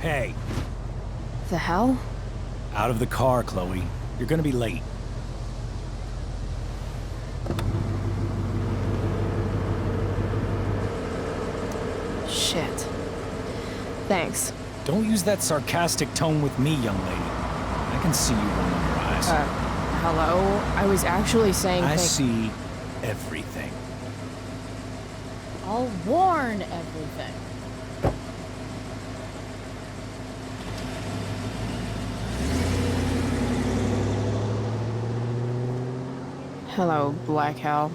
Hey, The hell? out of the car, Chloe. You're gonna be late. Shit. Thanks. Don't use that sarcastic tone with me, young lady. I can see you rolling your eyes. Hello? I was actually saying I see everything. I'll warn everything. Hello, Black Hell.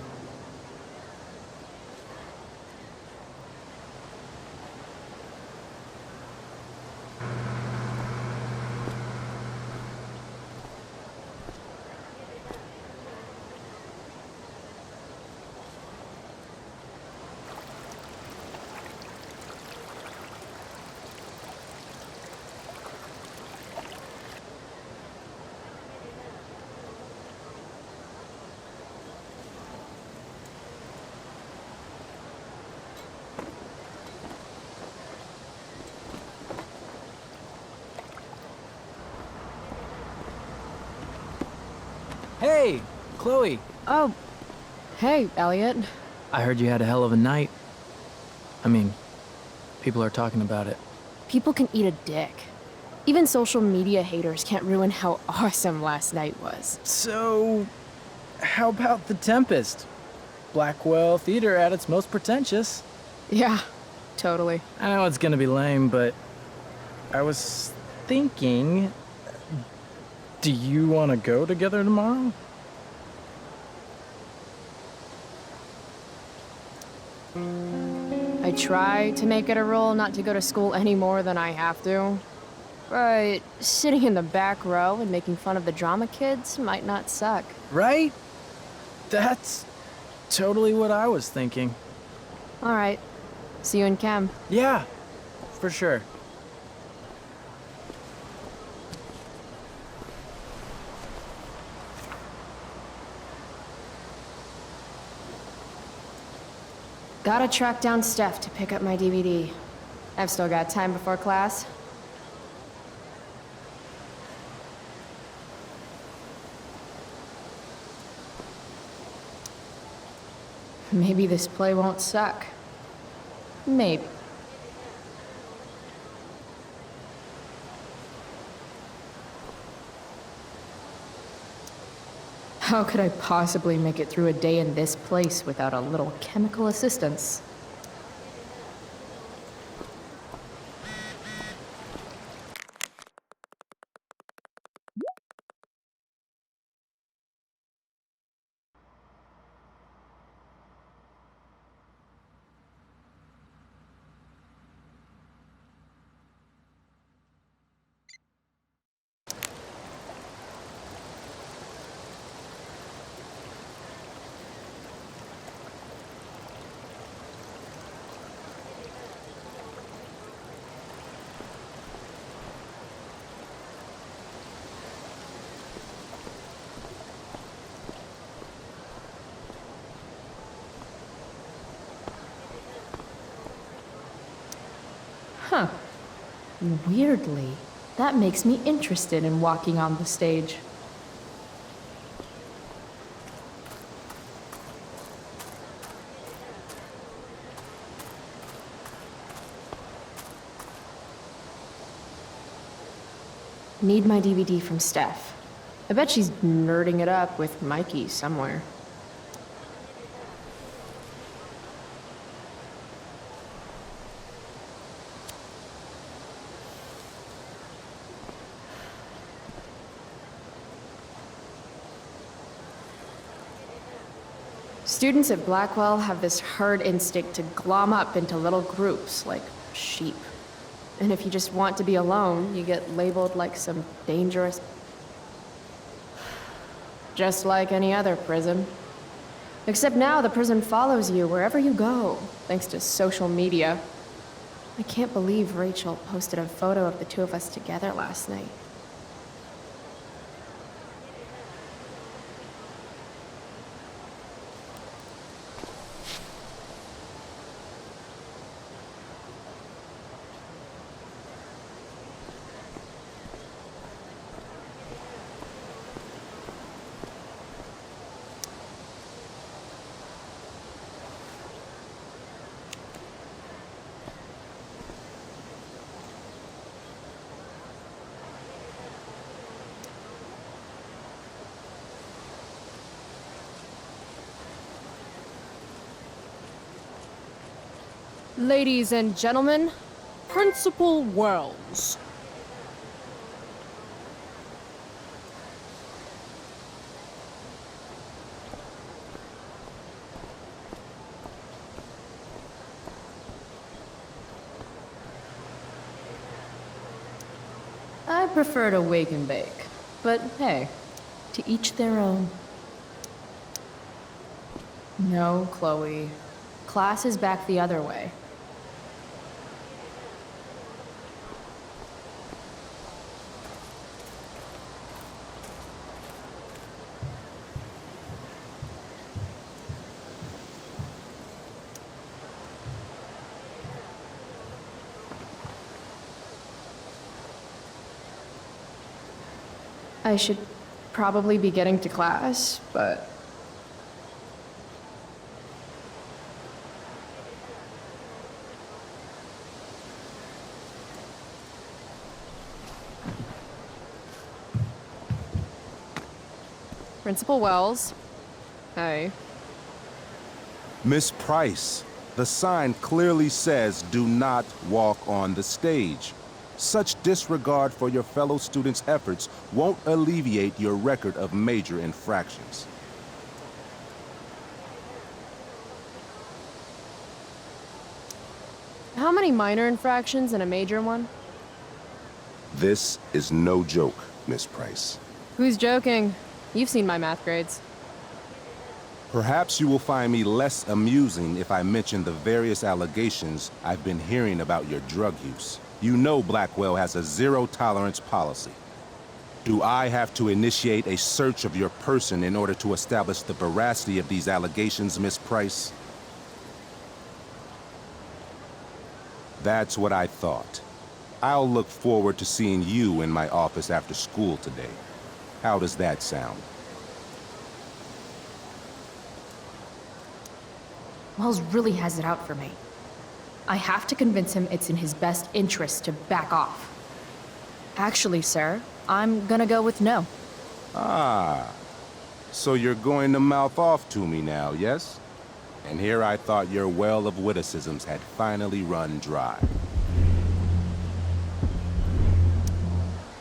Hey, Chloe. Oh, hey, Elliot. I heard you had a hell of a night. I mean, people are talking about it. People can eat a dick. Even social media haters can't ruin how awesome last night was. So, how about The Tempest? Blackwell Theater at its most pretentious. Yeah, totally. I know it's gonna be lame, but I was thinking, do you want to go together tomorrow? I try to make it a rule not to go to school any more than I have to. But sitting in the back row and making fun of the drama kids might not suck. Right? That's totally what I was thinking. All right. See you in chem. Yeah, for sure. Gotta track down Steph to pick up my DVD. I've still got time before class. Maybe this play won't suck. Maybe. How could I possibly make it through a day in this place without a little chemical assistance? Huh. Weirdly, that makes me interested in walking on the stage. Need my DVD from Steph. I bet she's nerding it up with Mikey somewhere. Students at Blackwell have this herd instinct to glom up into little groups like sheep. And if you just want to be alone, you get labeled like some dangerous... Just like any other prison. Except now the prison follows you wherever you go, thanks to social media. I can't believe Rachel posted a photo of the two of us together last night. Ladies and gentlemen, Principal Wells. I prefer to wake and bake, but hey, to each their own. No, Chloe. Class is back the other way. I should probably be getting to class, but... Principal Wells. Hey. Miss Price, the sign clearly says do not walk on the stage. Such disregard for your fellow students' efforts won't alleviate your record of major infractions. How many minor infractions and a major one? This is no joke, Miss Price. Who's joking? You've seen my math grades. Perhaps you will find me less amusing if I mention the various allegations I've been hearing about your drug use. You know Blackwell has a zero-tolerance policy. Do I have to initiate a search of your person in order to establish the veracity of these allegations, Miss Price? That's what I thought. I'll look forward to seeing you in my office after school today. How does that sound? Wells really has it out for me. I have to convince him it's in his best interest to back off. Actually, sir, I'm gonna go with no. Ah, so you're going to mouth off to me now, yes? And here I thought your well of witticisms had finally run dry.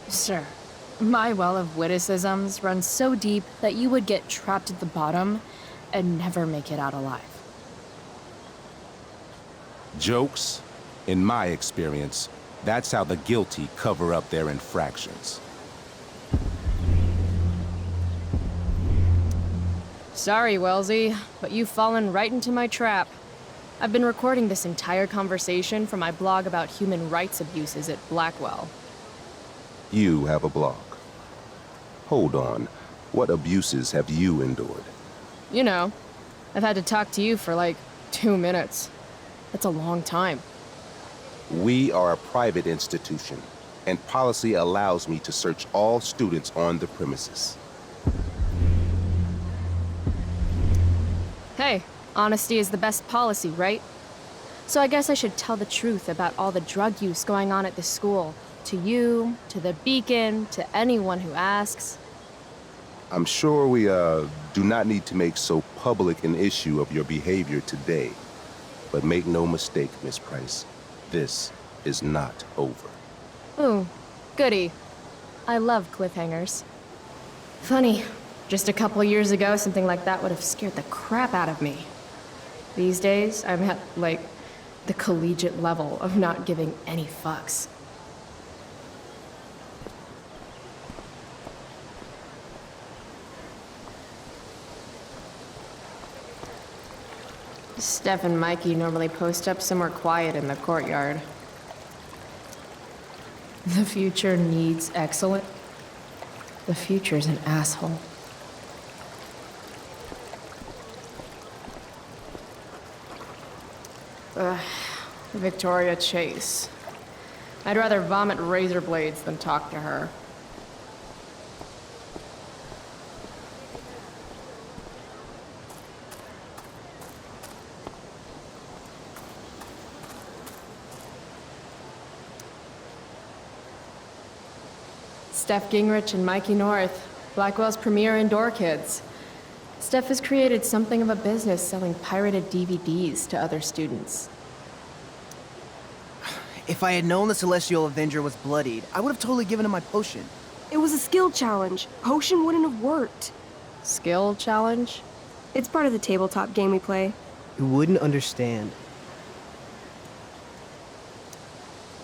Sir, my well of witticisms runs so deep that you would get trapped at the bottom and never make it out alive. Jokes, in my experience, that's how the guilty cover up their infractions. Sorry, Wellesley, but you've fallen right into my trap. I've been recording this entire conversation for my blog about human rights abuses at Blackwell. You have a blog. Hold on. What abuses have you endured? You know, I've had to talk to you for like 2 minutes. That's a long time. We are a private institution, and policy allows me to search all students on the premises. Hey, honesty is the best policy, right? So I guess I should tell the truth about all the drug use going on at the school. To you, to the Beacon, to anyone who asks. I'm sure we, do not need to make so public an issue of your behavior today. But make no mistake, Miss Price, this is not over. Ooh, goody. I love cliffhangers. Funny, just a couple years ago, something like that would have scared the crap out of me. These days, I'm at, like, the collegiate level of not giving any fucks. Steph and Mikey normally post up somewhere quiet in the courtyard. The future needs excellent. The future's an asshole. Ugh, Victoria Chase. I'd rather vomit razor blades than talk to her. Steph Gingrich and Mikey North, Blackwell's premier indoor kids. Steph has created something of a business selling pirated DVDs to other students. If I had known the Celestial Avenger was bloodied, I would have totally given him my potion. It was a skill challenge. Potion wouldn't have worked. Skill challenge? It's part of the tabletop game we play. You wouldn't understand.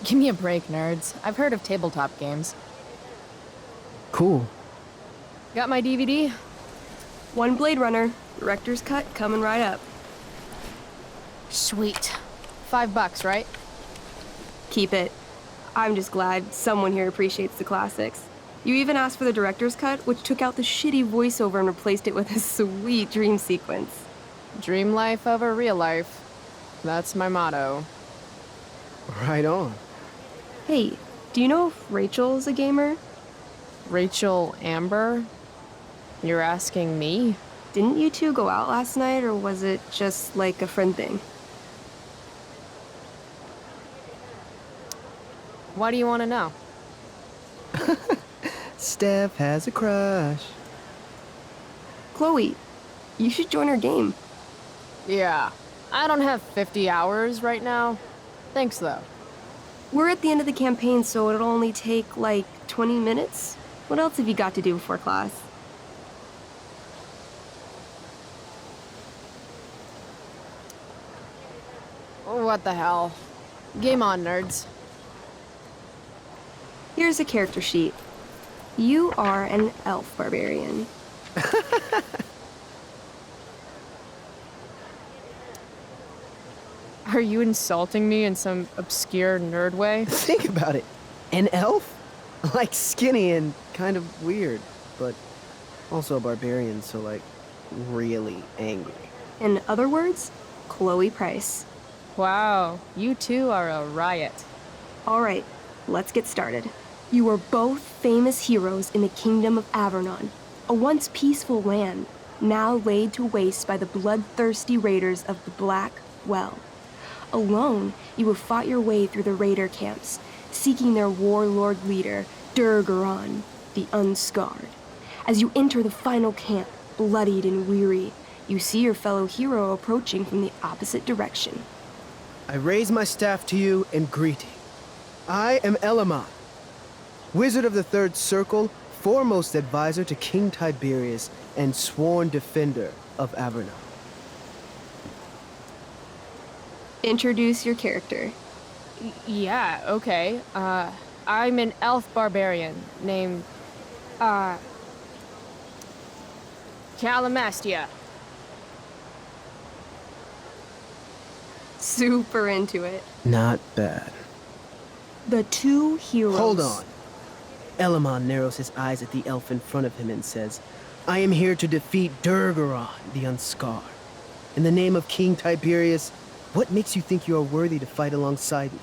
Give me a break, nerds. I've heard of tabletop games. Cool. Got my DVD? One Blade Runner, director's cut coming right up. Sweet. $5, right? Keep it. I'm just glad someone here appreciates the classics. You even asked for the director's cut, which took out the shitty voiceover and replaced it with a sweet dream sequence. Dream life over real life. That's my motto. Right on. Hey, do you know if Rachel's a gamer? Rachel Amber? You're asking me? Didn't you two go out last night, or was it just like a friend thing? Why do you want to know? Steph has a crush. Chloe, you should join our game. Yeah. I don't have 50 hours right now. Thanks, though. We're at the end of the campaign, so it'll only take, like, 20 minutes. What else have you got to do before class? What the hell? Game on, nerds. Here's a character sheet. You are an elf barbarian. Are you insulting me in some obscure nerd way? Think about it. An elf? Like skinny and kind of weird, but also a barbarian, so like really angry. In other words, Chloe Price. Wow, you two are a riot. All right, let's get started. You are both famous heroes in the kingdom of Avernon, a once peaceful land, now laid to waste by the bloodthirsty raiders of the Black Well. Alone, you have fought your way through the raider camps, seeking their warlord leader, Durgaron, the Unscarred. As you enter the final camp, bloodied and weary, you see your fellow hero approaching from the opposite direction. I raise my staff to you in greeting. I am Elamon, Wizard of the Third Circle, foremost advisor to King Tiberius, and sworn defender of Avernon. Introduce your character. Yeah, okay. I'm an elf barbarian named, Calamastia. Super into it. Not bad. The two heroes. Hold on. Elamon narrows his eyes at the elf in front of him and says, I am here to defeat Durgaron, the Unscarred. In the name of King Tiberius, what makes you think you are worthy to fight alongside me?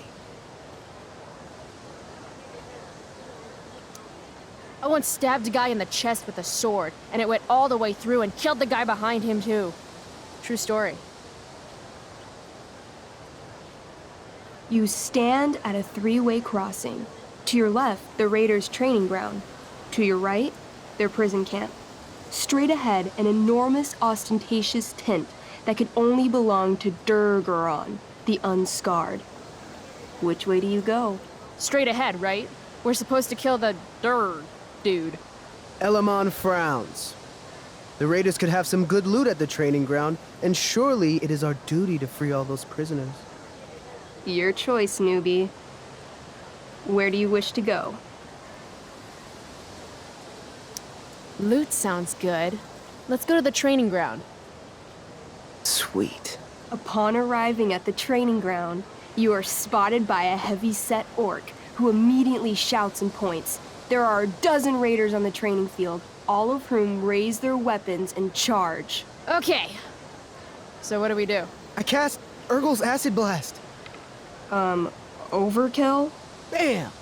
I once stabbed a guy in the chest with a sword, and it went all the way through and killed the guy behind him, too. True story. You stand at a three-way crossing. To your left, the raiders' training ground. To your right, their prison camp. Straight ahead, an enormous, ostentatious tent that could only belong to Durgaron, the Unscarred. Which way do you go? Straight ahead, right? We're supposed to kill the dude. Elamon frowns. The raiders could have some good loot at the training ground, and surely it is our duty to free all those prisoners. Your choice, newbie. Where do you wish to go? Loot sounds good. Let's go to the training ground. Sweet. Upon arriving at the training ground, you are spotted by a heavy-set orc who immediately shouts and points. There are a dozen raiders on the training field, all of whom raise their weapons and charge. Okay. So what do we do? I cast Urgel's Acid Blast. Overkill? Bam!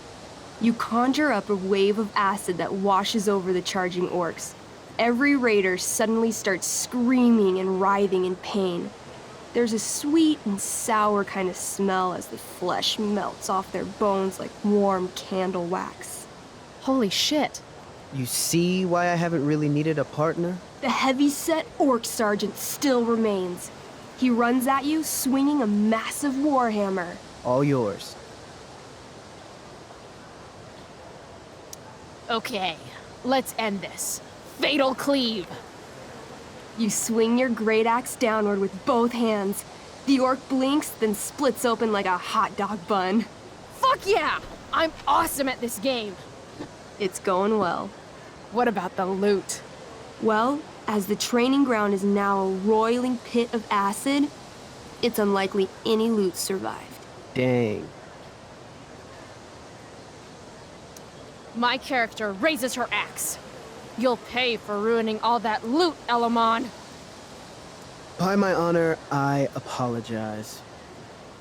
You conjure up a wave of acid that washes over the charging orcs. Every raider suddenly starts screaming and writhing in pain. There's a sweet and sour kind of smell as the flesh melts off their bones like warm candle wax. Holy shit. You see why I haven't really needed a partner? The heavy-set orc sergeant still remains. He runs at you swinging a massive warhammer. All yours. Okay, let's end this. Fatal cleave. You swing your great axe downward with both hands. The orc blinks, then splits open like a hot dog bun. Fuck yeah! I'm awesome at this game. It's going well. What about the loot? Well, as the training ground is now a roiling pit of acid, it's unlikely any loot survived. Dang. My character raises her axe. You'll pay for ruining all that loot, Elamon. By my honor, I apologize.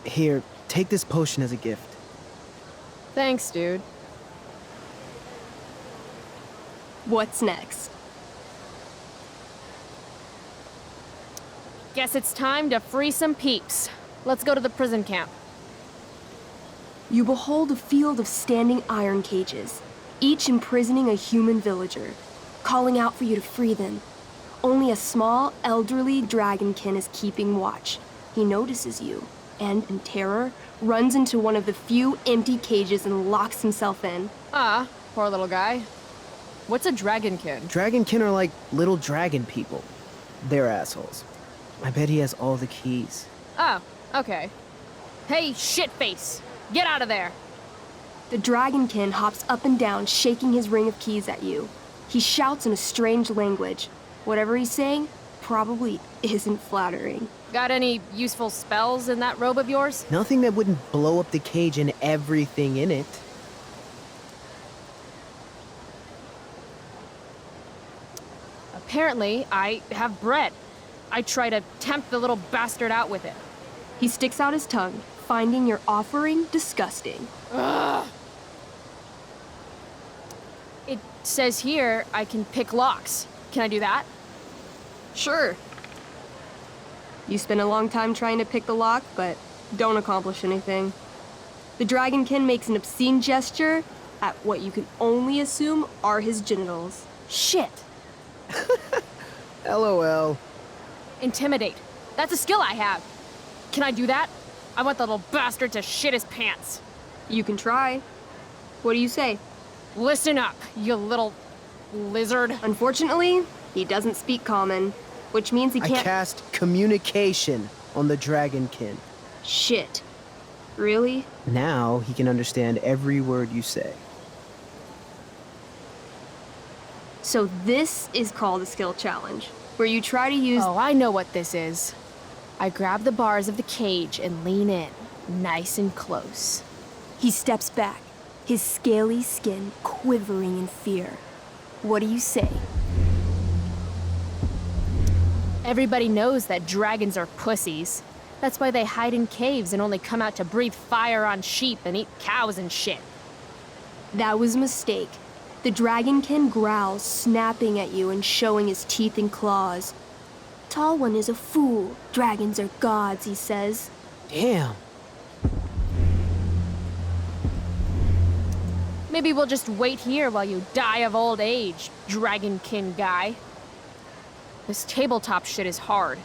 Here, take this potion as a gift. Thanks, dude. What's next? Guess it's time to free some peeps. Let's go to the prison camp. You behold a field of standing iron cages, each imprisoning a human villager, calling out for you to free them. Only a small, elderly dragonkin is keeping watch. He notices you, and, in terror, runs into one of the few empty cages and locks himself in. Ah, poor little guy. What's a dragonkin? Dragonkin are like little dragon people. They're assholes. I bet he has all the keys. Oh, okay. Hey, shitface! Get out of there! The dragonkin hops up and down, shaking his ring of keys at you. He shouts in a strange language. Whatever he's saying probably isn't flattering. Got any useful spells in that robe of yours? Nothing that wouldn't blow up the cage and everything in it. Apparently, I have bread. I try to tempt the little bastard out with it. He sticks out his tongue, finding your offering disgusting. Ugh. It says here I can pick locks. Can I do that? Sure. You spend a long time trying to pick the lock, but don't accomplish anything. The dragonkin makes an obscene gesture at what you can only assume are his genitals. Shit! LOL. Intimidate. That's a skill I have. Can I do that? I want the little bastard to shit his pants. You can try. What do you say? Listen up, you little lizard. Unfortunately, he doesn't speak common, which means he I can't— cast communication on the dragonkin. Shit. Really? Now he can understand every word you say. So this is called a skill challenge, where you try to use— Oh, I know what this is. I grab the bars of the cage and lean in, nice and close. He steps back, his scaly skin quivering in fear. What do you say? Everybody knows that dragons are pussies. That's why they hide in caves and only come out to breathe fire on sheep and eat cows and shit. That was a mistake. The dragonkin growls, snapping at you and showing his teeth and claws. Tall One is a fool. Dragons are gods, he says. Damn. Maybe we'll just wait here while you die of old age, dragonkin guy. This tabletop shit is hard.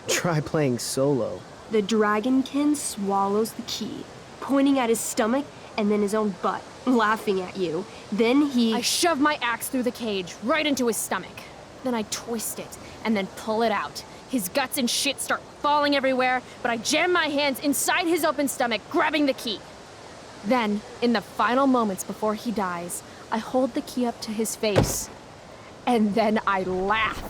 Try playing solo. The dragonkin swallows the key, pointing at his stomach and then his own butt, laughing at you. Then I shove my axe through the cage, right into his stomach. Then I twist it, and then pull it out. His guts and shit start falling everywhere, but I jam my hands inside his open stomach, grabbing the key. Then, in the final moments before he dies, I hold the key up to his face. And then I laugh.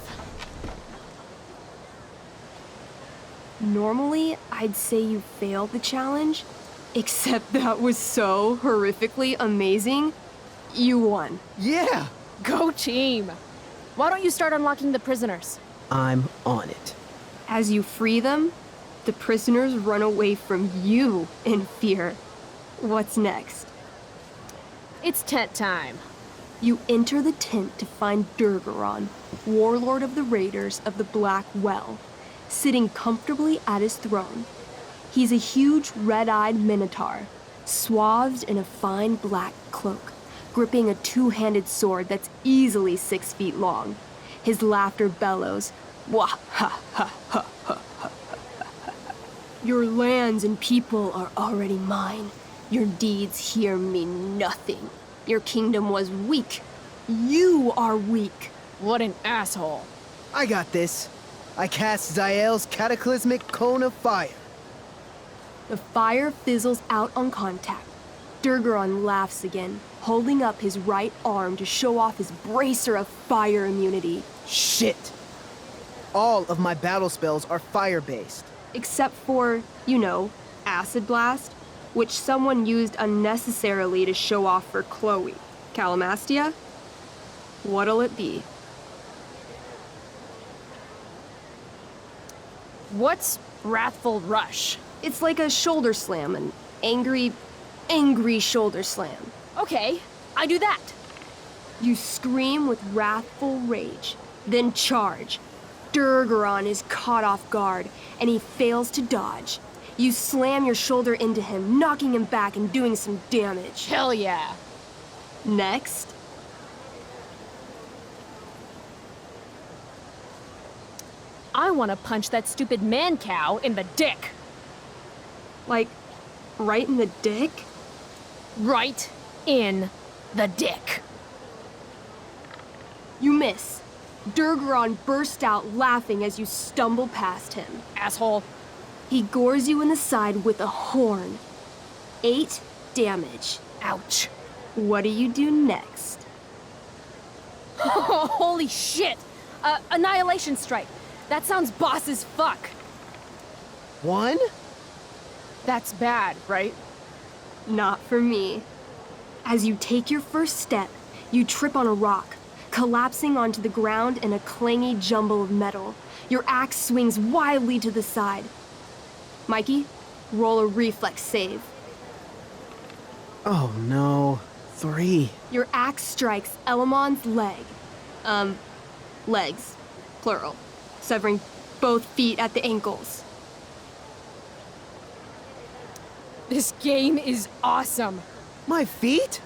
Normally, I'd say you failed the challenge, except that was so horrifically amazing. You won. Yeah! Go team! Why don't you start unlocking the prisoners? I'm on it. As you free them, the prisoners run away from you in fear. What's next? It's tent time. You enter the tent to find Durgaron, warlord of the raiders of the Black Well, sitting comfortably at his throne. He's a huge red-eyed minotaur, swathed in a fine black cloak, gripping a two-handed sword that's easily 6 feet long. His laughter bellows, wah ha ha ha ha ha. Your lands and people are already mine. Your deeds here mean nothing. Your kingdom was weak, You are weak. What an asshole. I got this. I cast Zael's cataclysmic cone of fire. The fire fizzles out on contact. Durgaron laughs again, holding up his right arm to show off his bracer of fire immunity. Shit! All of my battle spells are fire-based. Except for, you know, Acid Blast, which someone used unnecessarily to show off for Chloe. Calamastia? What'll it be? What's Wrathful Rush? It's like a shoulder slam, an angry shoulder slam. Okay, I do that. You scream with wrathful rage, then charge. Durgaron is caught off guard, and he fails to dodge. You slam your shoulder into him, knocking him back and doing some damage. Hell yeah. Next. I want to punch that stupid man cow in the dick. Like, right in the dick? Right in the dick. You miss. Durgaron bursts out laughing as you stumble past him. Asshole. He gores you in the side with a horn. 8 damage. Ouch. What do you do next? Holy shit! Annihilation Strike. That sounds boss as fuck. 1? That's bad, right? Not for me. As you take your first step, you trip on a rock, collapsing onto the ground in a clangy jumble of metal. Your axe swings wildly to the side. Mikey, roll a reflex save. Oh no. 3. Your axe strikes Elamon's leg. Legs. Plural. Severing both feet at the ankles. This game is awesome. My feet?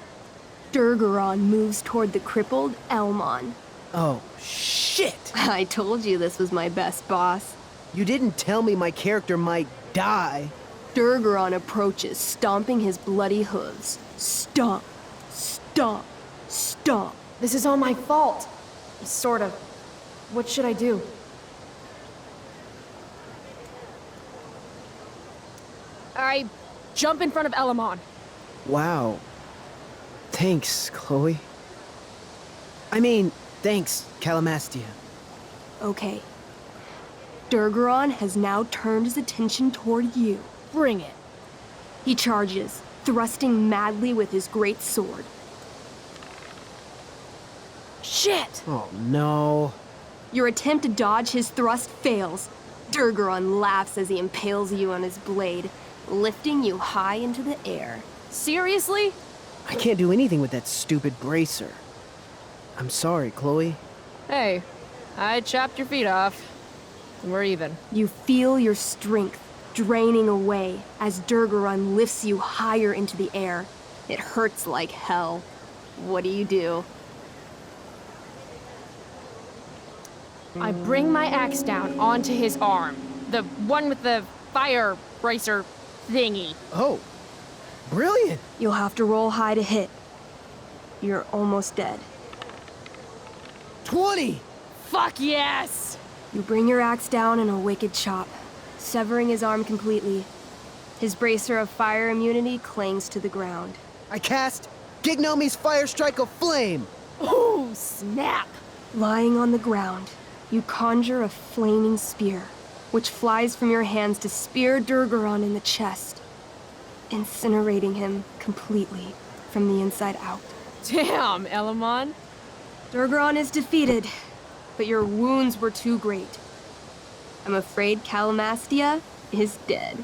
Durgaron moves toward the crippled Elmon. Oh, shit! I told you this was my best boss. You didn't tell me my character might die. Durgaron approaches, stomping his bloody hooves. Stomp, stomp, stomp. This is all my fault. Sort of. What should I do? I jump in front of Elamon. Wow. Thanks, Chloe. I mean, thanks, Calamastia. Okay. Durgaron has now turned his attention toward you. Bring it. He charges, thrusting madly with his great sword. Shit! Oh no. Your attempt to dodge his thrust fails. Durgaron laughs as he impales you on his blade, lifting you high into the air. Seriously? I can't do anything with that stupid bracer. I'm sorry, Chloe. Hey, I chopped your feet off. We're even. You feel your strength draining away as Durgaron lifts you higher into the air. It hurts like hell. What do? I bring my axe down onto his arm. The one with the fire bracer thingy. Oh, brilliant! You'll have to roll high to hit. You're almost dead. 20! Fuck yes! You bring your axe down in a wicked chop, severing his arm completely. His bracer of fire immunity clings to the ground. I cast Gignomi's Fire Strike of Flame! Ooh, snap! Lying on the ground, you conjure a flaming spear, which flies from your hands to spear Durgaron in the chest, incinerating him completely from the inside out. Damn, Elamon. Durgaron is defeated, but your wounds were too great. I'm afraid Calamastia is dead.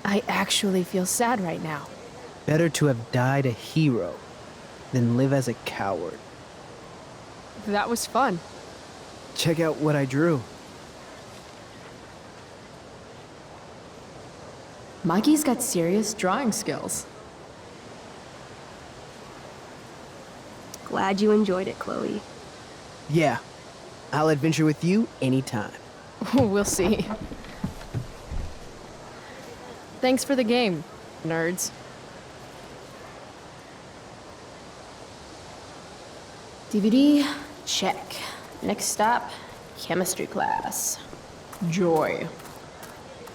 I actually feel sad right now. Better to have died a hero than live as a coward. That was fun. Check out what I drew. Mikey's got serious drawing skills. Glad you enjoyed it, Chloe. Yeah, I'll adventure with you anytime. We'll see. Thanks for the game, nerds. DVD, check. Next stop, chemistry class. Joy.